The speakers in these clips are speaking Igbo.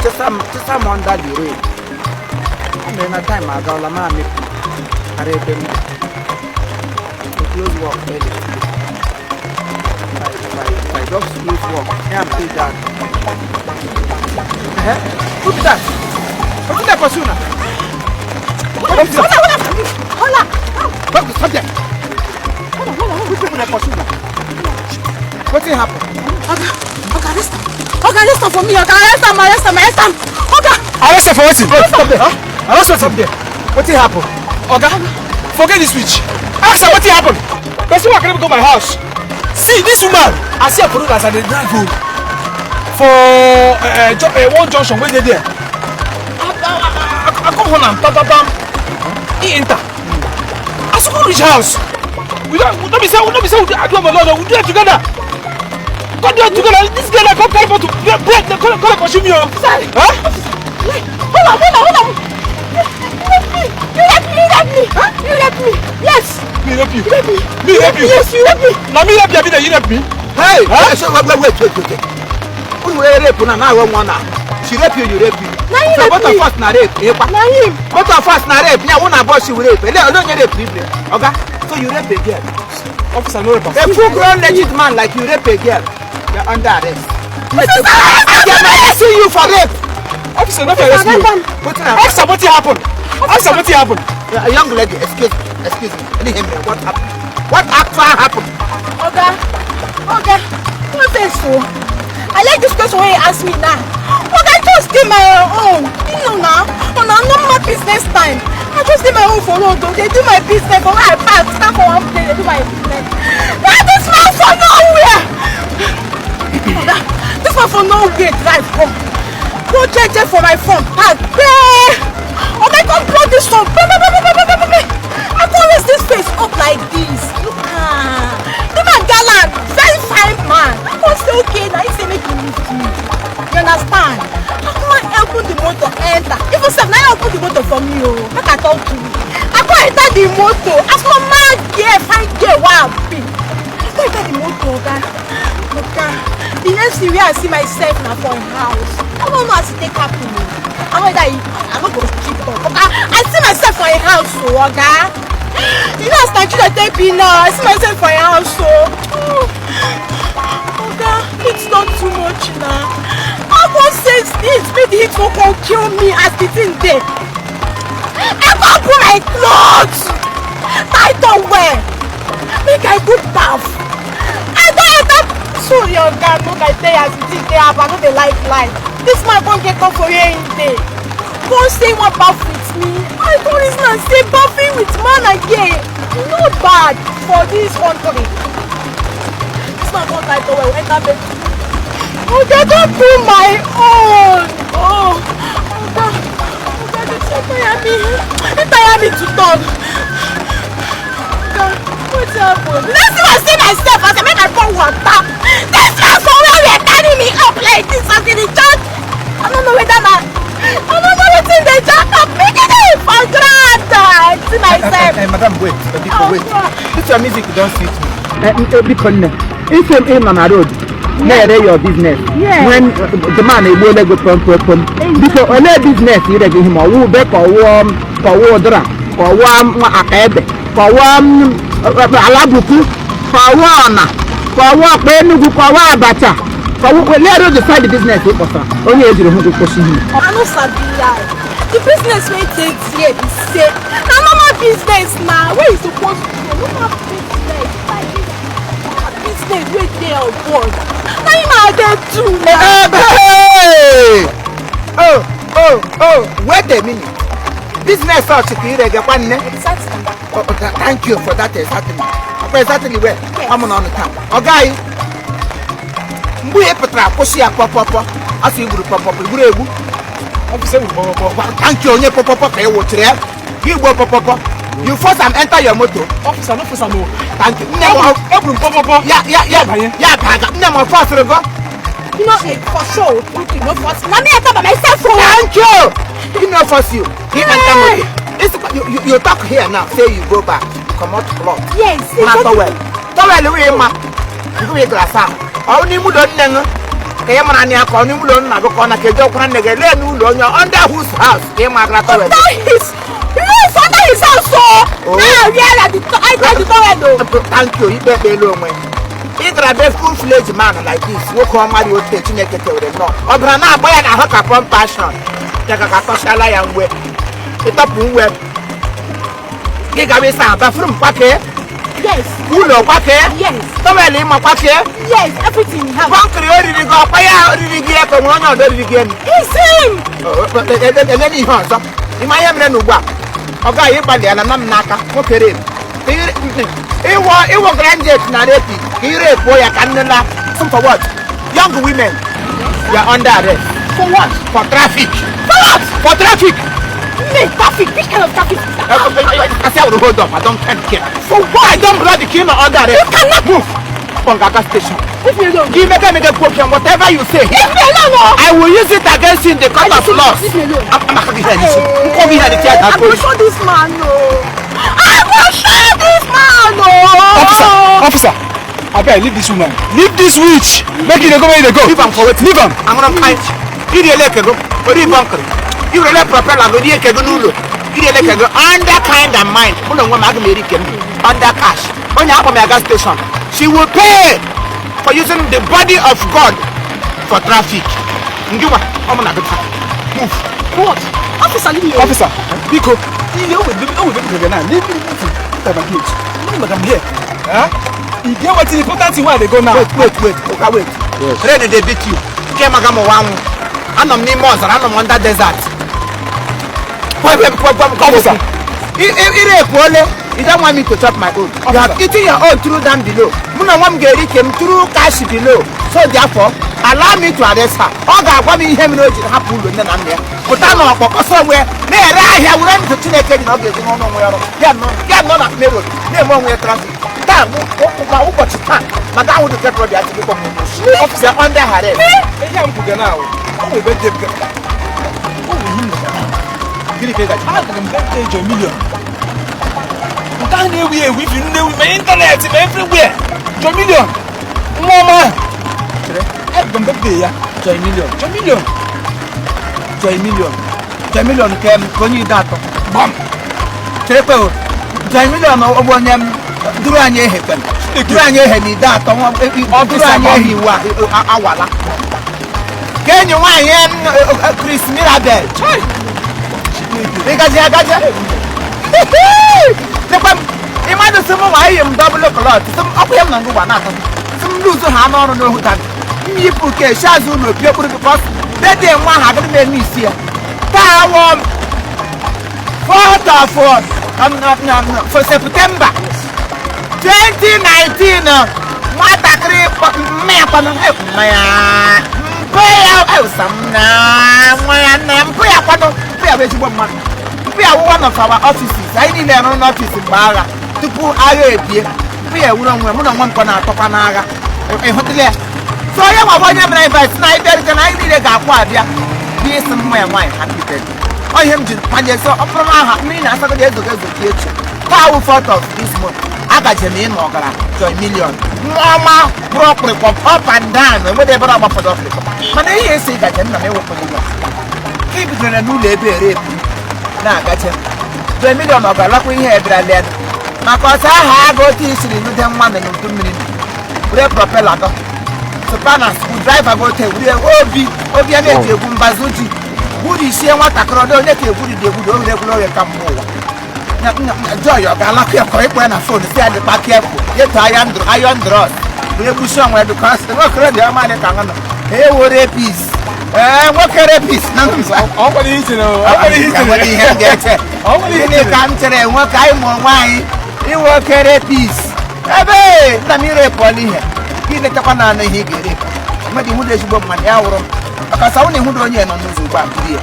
Just some on that way. And then a time I got a man. I read them. Close walk early. My dog's close walk. Yeah, I'm big that. Who's that? What's that for sooner? Hold on. Stop there. Who's that for sooner? What's happened? Okay, arrest him. Okay, arrest him for me. Okay, arrest him. Okay. Arrest him for what? Stop there, huh? Arrest him from there. What happened? Okay. Forget this switch. Ask her what happened. Person who can go to my house. See this woman. I see her for as I drive home. For one junction where they there. I come home and bam. He enter. I saw go reach house. We don't be say I do my Lord. We do it together. Go there together. This girl I come carry to break the call pursue me. Sorry. Huh? Hold on. You help me. Huh? You help me. Yes. Me help you. Me help you. Yes, you help me. Now me help you. You help me. Hey. Huh? So wait. Who will rape now? Now one now. She rape you. You rape you. So what of us na rape? Na him. What of us na rape? Yeah, one about she will rape. I don't get rape. Okay. So you rape a girl. Officer, no rape. A full-grown legit man like you rape a girl. You're under arrest. They are arresting you for rape. Officer, not arrest you. Officer, what happened? Officer, what happened? A young lady, excuse me. What happened? What actually happened? Okay. What is so? I like this question when you ask me now. Okay, just do my own. You know now, on a normal business time. I just do my own for road. They do my business for my part. Stand for one place, they do my business. That is man for nowhere. This one for nowhere drive home. Go check for my phone. Okay, come blow this phone. I can't raise this face up like this. Look, the man gallant, very fine man. I can't say okay, now he say make you lift me. You understand? I can't open the motor, enter. Even if I open the motor for me, like I talk to you. I can't enter the motor. As my man get, find get what I be. I can't enter the motor, okay? The next thing where I see myself now for a house. I don't know how to take happen. I'm not going to keep up. Okay? I see myself for a house, okay? You know, as Nigeria take me now, I see myself for a house, okay? It's not too much now. I won't say this, maybe it will kill me as the thing there. I can't put my clothes. I don't wear. Make I good bath. I don't enter. So your God, look, I tell you as it is there, but I know they like life. This man won't get up for here in day. Won't say one bath with me. I don't listen and say bathing with man again. Not bad for this country. This man won't like the way we enter bed. Oh, they don't do my own. Okay, they tire me to talk. What's happened? Let's see I see myself as I make I pour water. This house for where we are carrying me up like this as in the church. I don't know whether that. I don't know what's in the church. I'm making it for granted. See myself. Hey, madam, wait. Wait. This your music don't suit me. If you're in on a road, near your business. Yeah. When the man is going to go from because on a business, you give him a woo back or warm for water or warm a head for warm alabuku for work when you go for better. For when you decide the business, only as you go pushing him. I know Sabia. The business may take here is say. I'm not my business now. Where is supposed to go? No more business. Business where they are born. Now you are there too. Hey! Wait a minute. Business out to you, Exactly. Thank you for that. Exactly where I'm on the town. Okay. We have to push your papa. I see you papa. Thank you. You papa. You go papa. You first and enter your motor. Officer, no first no. Thank you. Open papa. Yeah. Never first go. You know, for sure, you know, force. Now me I talk by myself. Thank you. You know force you. You talk here now. Say you go back. Come out cloth. Yes. Towel. Towel we ma. You go glass ah. Oni mu don nang. Kaya man ania ko ni mu don na go na ke jo kwan nege le nu lo nya under whose house? Kaya ma gra towel. Under his house so. Now where are the I tell the towel. Thank you. You be lo nwe. Itra be full-fledged man like this. Wo ko ma di o te Chineke tewre no. Obra na agba ya na ho ka compassion. Jaka ka to shala ya nwe. Itopu nwe. Giga we sa ba from kwake. Yes. Ulo kwake. Yes. Towel ma kwake. Yes, everything you have. Bankri ori di go pa ya ori gi e ko won na do ri gi ni. It's him. Ele ni ho so. Imaya mre no gba. Oga yi gbali ala na naka. Mo kere. Iwo graduate na rape. Ire po ya kanela. Some for what? Young women. You are under arrest. For what? For traffic. For what? For traffic. Me, traffic. Which kind of traffic? I say I will hold up. I don't care. For what? I don't bloody kill under arrest. You cannot move. Pongaka station. Leave me alone. Give me a question. Whatever you say. Leave me alone. I will use it against you in the court of law. Leave me alone. I'm not going to hear I will show this man. No. I will show this man. No. Officer, I better leave this woman. Leave this witch. Make it go where they go. Leave him for what? Leave him. I'm going to fight. You really can go. You really propeller. You really can go. You really can go. Under kind of mind. Under cash. When you have a gas station, she will pay for using the body of God for traffic. Move. What? Officer, leave me alone. Officer, Biko, leave Madam here. You get what's important thing where they go now. Wait. Yes. Ready they beat you. Kemagamo one. I'm under desert. Officer. You don't want me to chop my own. You have eaten your own through down below. Muna wam geri came through cash below. So therefore, allow me to arrest her. Oga gwami ihe mi no ji hapu lo na na. Put am on poko somewhere. Na era here we run to Chineke na oge no no. Ya no na mero. Na mo nwe traffic. Ta mo ubochi ta. Maka hu to get ready at the come. Officer under arrest. Eya mpuga now. O we be dem. O we him. Gini ke ga. Ah, dem get million. Down there we with you know my internet everywhere. Joy million. Mama. Everyone back there. Joy million. Joy million came konyi dato. Bam. Trepe. Joy million obonyam duranye hepen. Duranye he ni dato duranye hi wa awala. Kenyo wa yen Chris Mirabel. Chai. Gaja. Imagine some I am double cloth. Some up him and go one. Some lose a hand on no that. People can shazu no people because they didn't want to have me see. Tower 4th of for September 2019. What a great map on my we are one of our offices. I need an office in Bara to put Arabia. We are one corner of Panaga. So I am a one of my sniper and I need a Gaquadia. Be somewhere my happy. I am just so from our mean as a day to go to the future. Power photo of this month. I got your name, Mogara, Joy million. Mama broke up and down and whatever I'm for the Africa. But I say that I'm not for you. Keep it in a new labor. Na gacha. The million of a luck we have branded. Makasa ha go teach in the 1 and 2 minutes. We propeller. So panas who drive about a we obi ane Gumbazuji. Would you see what a crowd on it would they would regular come over. Joy of Galaka correct when I phone say the back careful. Yet iron dross. We push on where the cost the work ready American. Hey what a piece. What can a piece? Nobody is no. Nobody can't tell what I'm on wine. You work at a piece. Ebe, na mire poli here. Ile takana na higere. Madi hude shibo manyawro. Akasa woni hudo onye no nuzu ba kire.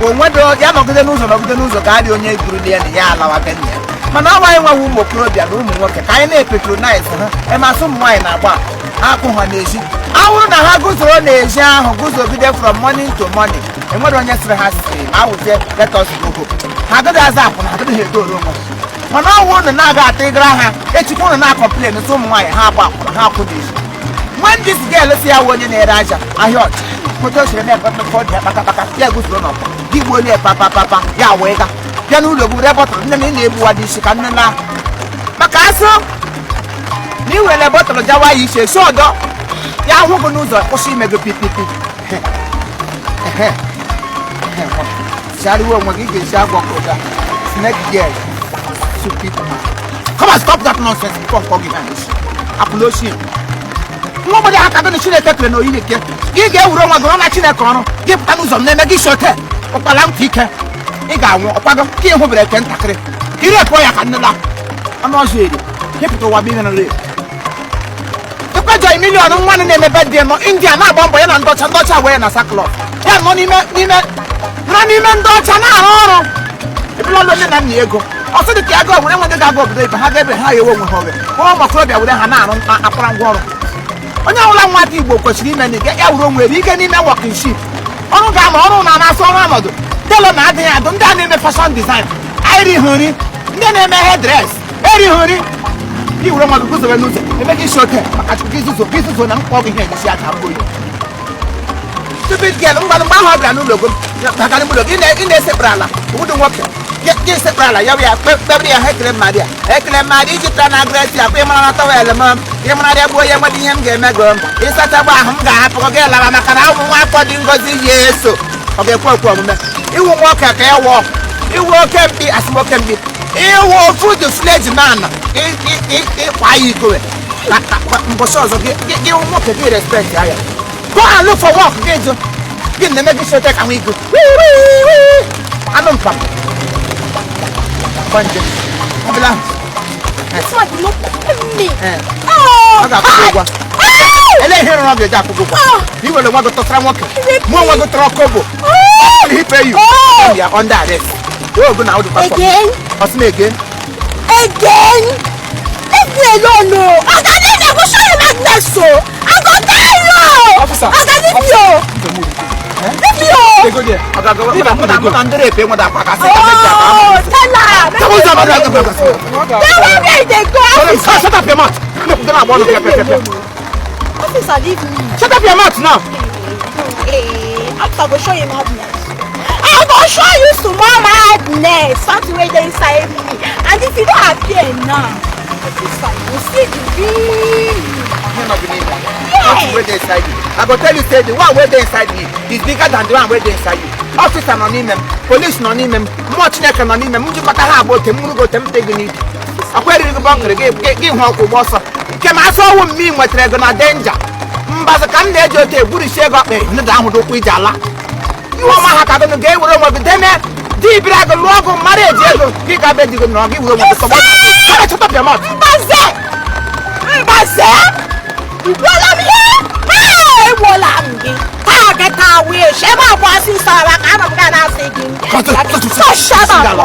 O nwado ya no gide nuzo ka di onye iguru le ni ya ala wa kenya. Mana wa enwa wu mo krobia no mu nwoke. Ka anyị na patronize ha. E ma so mwai na agba. Akụ ha na ezi. Awụrụ na ha guzoro n'ezi ahụ guzogide from morning to morning. Enwere onye sịrị ha si awụzie let us go. Ha agaghị aza akwụna, ha agaghị edo onwe. Mana ọnwụ unu na-aga ata ịgara ha echikwa unu na-akọmplen nso ụmụ nwaanyị ha agba akwụna ha akwụ n'ezi. When this girl si ya wụ onye na-ere aja ahịa ọcha moto siri na ekpekọ dị akpakapaka ya guzoro n'ọkwa gị gbuo onye papapapa ya wee ga bịa n'ụlọ gị were bọtụlụ nne m ị na-egbuwa dị isi ka nne na maka asụ na iwere bọtụlụ jawa ya iche esi ọdọ ya hụ gị n'ụzọ kwụsị ime gị pipipi chariwe onwe gị ga-esi agwọ kụda snake girl stupid man. Come on, stop that nonsense before I'm talking English. Apology. Nobody has to be Chineke kere no yike. Gị ga-ewuru onwe gị na Chineke ọrụ gị pụta n'ụzọ m na-eme gị shote ụkpala ntị ike ị ga-anwụ ọkwago ka ịhụ bere eke ntakịrị ka ire pụọ ya ka nnela ọnụ ọzọ eri kepụta ụwa bụ ihe nre ịkwajọ milion nwa na-emebe dị nọ India na-agba mbọ ya na ndọcha wee na saklọt ya nọ n'ime ndị ọcha na-arụ ọrụ ebile ọlụ nne na nna ego ọsọ dị ka agụ were nwe ndị ga-aga obodo ibe ha ga-ebe ha ewe onwe ha oge nwa makorobịa were ha na-arụ akpara ngwa ọrụ onye ọbụla nwata Igbo kwesịrị ime na ya wuru onwe ike n'ime workmanship ọrụ ga-ama ọrụ na-anasụ ọrụ ọnọdụ telo na-adịghị adụ ndị a na-eme fashion design erighị nri ndị na-eme headdress erighị nri iwere nwa gị guzobe n'ụzọ eme gị isi oke maka chukwu izuzo na mkpọ gị ihe ejisi aka oyi stupid girl mgbalụ mgbe ahụ ọ bịara n'ụlọ gị ị na-esekpụrụ ala ụdị nwoke gị sekpụrụ ala ya bụ ya kpebiri ya ha ekele mmadụ iji pụta na agresi akwa ịmara na tọwel m ịmara ya gbuo ya nwere ihe m ga-eme go ịsachagba ahụ m ga-ahapụ gị lara maka na ụmụ nwa afọ dị ngozi ya eso ọ ga-ekwe ekwe omume iwu nwoke ka ya wụọ iwu oke mkpi asịmoke mkpi iwu food sledge man ịkwa ya ikowe mbọchị ọzọ gị nwoke gị respect ya go and look for work gị jụ gị na-eme gị shote ka nwa igo anụ mkpa Bonje. Abila. That's what you look me. Oh. Aga kugwa. Ele hero no geja kugwa. You will want to talk work. Mo want to talk kobo. He pay you. You are under arrest. You go now to passport. Again? What's me again? Again? Leave me alone, no. I can't go show you like this, so. I go die, no. Officer. I can't leave you. Leave me alone. Go there. Aga go. I'm under the pay mo da pa ka se Oh, tell her. They go. Shut up your mouth. Officer, leave me. Shut up your mouth now. After I go show you madness. I go show you some more madness. Something where they inside me. And if you don't appear now, officer, you see the real. I go tell you, say the one where they inside me is bigger than the one where they inside you. Officer no name, police no name, much neck no name, much better about them, go them taking it. I query the bunker, give her to boss. Came I saw me what they're gonna danger. But the can they just a good shake up the down with Wijala. You want my hat on the game with them, deep like a logo marriage, pick up a good no, give them what to shut up your mouth. Well, I'm here. Hey, well, I'm here. Target our wish. Ever was in Sarah, I'm gonna say, so shut up.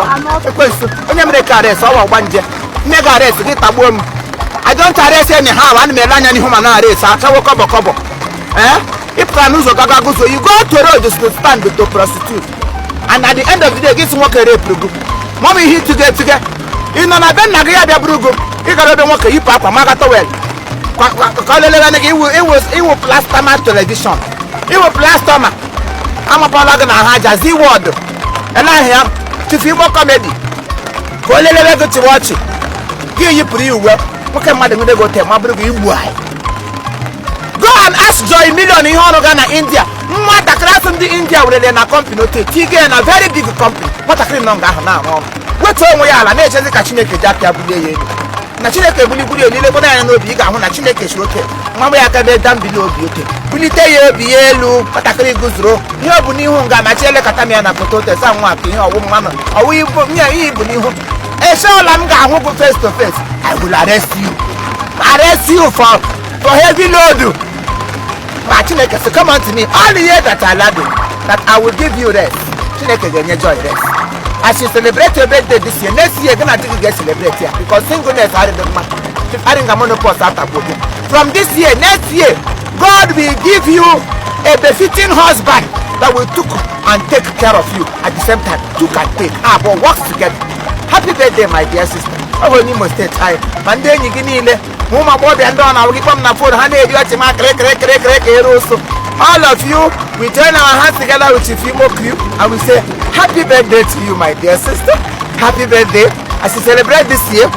When you make arrest, I want one jet. Make arrest, get a worm. I don't arrest anyhow, and Melania human arrest. I shall walk up. Eh? If Pranuzo Gagago, you go to road to stand with the prostitute. And at the end of the day, get some work a rape. Mommy here to get together. You know, I've been Nagaya Brugo. You got to work a hip hop, Magatawell. It will plaster my television. It will plaster my. I'm a Palagan Haja Z word. And I have to feel more comedy. Go to watch it. Here you put you well. What can Madam go tell my brother? Why? Go and ask Joy Million in Ghana, India. What a class in the India with a company. Tiga and a very big company. What a cream long now. What's wrong with Yala? Nature the Kachineke Jackie. Na Chineke buli olile ko na no bi ga hu na Chineke shoke mama ya ka be dam bi no bi oke bulite ye bi elu patakiri guzuro ihe obu ni hu nga ma chele kata mi na foto te sa nwa ke ihe owu mama owu ibu mi ihe ibu ni hu e se ola m ga hu go face to face. I will arrest you for heavy load. Ma Chineke say come on to me all the years that I allowed that I will give you rest. Chineke ga enjoy rest. As you celebrate your birthday this year, next year, then I think you get celebrate here because singleness are the man. I think I'm on the post after. From this year, next year, God will give you a befitting husband that will took and take care of you at the same time. Two can take, but works together. Happy birthday, my dear sister. I will need most time. Monday, you can Mama Bobby and Don, I will give them the food. Honey, you are all of you, we join our hands together with a few more you and we say, happy birthday to you, my dear sister. Happy birthday. As you celebrate this year,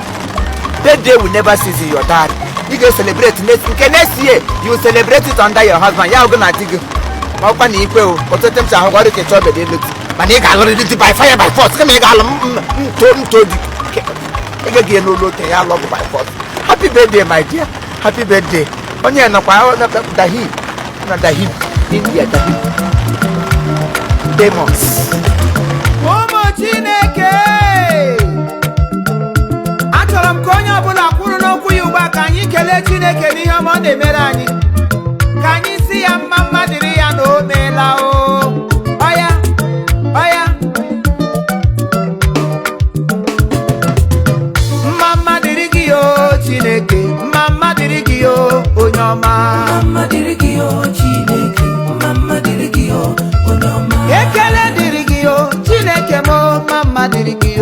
that day will never cease your dad. You can celebrate next year. You will celebrate it under your husband. You are going to take it. Open equal, but the times I have got to get over the look. But you got to by fire by force. Come here, told you. Again, no look, I love by force. Happy birthday, my dear. Happy birthday. On your no power, not the heat. Not the heat. India, the heat. Demons. Momo Chineke. Antolam Konya Bula Kuruno Kuyuba, can you kill a Chineke ni Hamon de Merani? Can you see a Mamma Diriano Melao? Oya, oya. Mamma Dirigio Chineke, Mamma Dirigio, Onyama. Mamma Dirigio Chineke, Mamma Dirigio, Onyama. Ekele Dirigio Chineke mo, Mamma Dirigio.